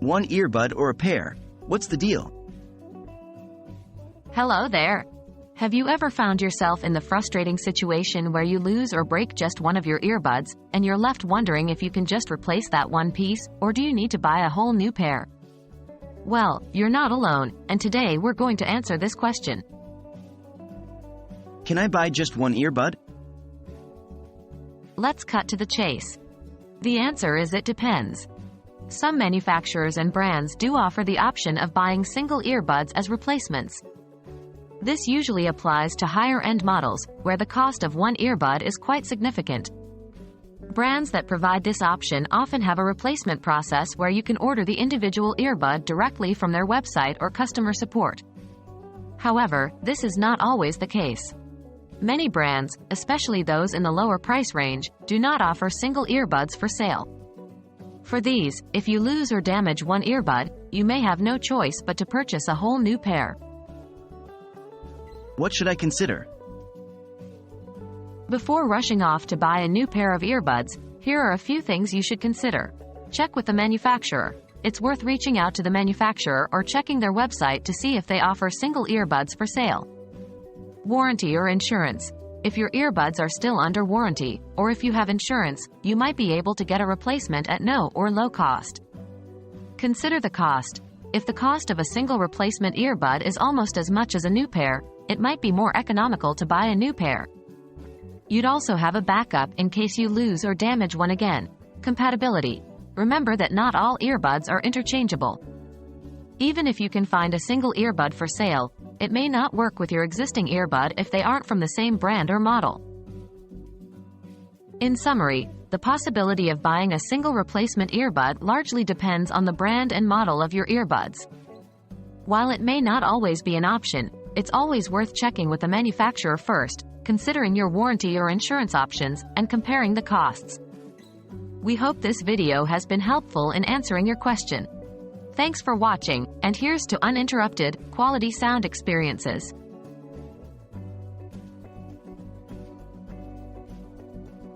One earbud or a pair? What's the deal? Hello there. Have you ever found yourself in the frustrating situation where you lose or break just one of your earbuds, and you're left wondering if you can just replace that one piece, or do you need to buy a whole new pair? Well, you're not alone, and today we're going to answer this question. Can I buy just one earbud? Let's cut to the chase. The answer is it depends. Some manufacturers and brands do offer the option of buying single earbuds as replacements. This usually applies to higher-end models, where the cost of one earbud is quite significant. Brands that provide this option often have a replacement process where you can order the individual earbud directly from their website or customer support. However, this is not always the case. Many brands, especially those in the lower price range, do not offer single earbuds for sale. For these, if you lose or damage one earbud, you may have no choice but to purchase a whole new pair. What should I consider? Before rushing off to buy a new pair of earbuds, here are a few things you should consider. Check with the manufacturer. It's worth reaching out to the manufacturer or checking their website to see if they offer single earbuds for sale. Warranty or insurance. If your earbuds are still under warranty, or if you have insurance, you might be able to get a replacement at no or low cost. Consider the cost. If the cost of a single replacement earbud is almost as much as a new pair, it might be more economical to buy a new pair. You'd also have a backup in case you lose or damage one again. Compatibility. Remember that not all earbuds are interchangeable. Even if you can find a single earbud for sale, it may not work with your existing earbud if they aren't from the same brand or model. In summary, the possibility of buying a single replacement earbud largely depends on the brand and model of your earbuds. While it may not always be an option, it's always worth checking with the manufacturer first, considering your warranty or insurance options, and comparing the costs. We hope this video has been helpful in answering your question. Thanks for watching, and here's to uninterrupted, quality sound experiences.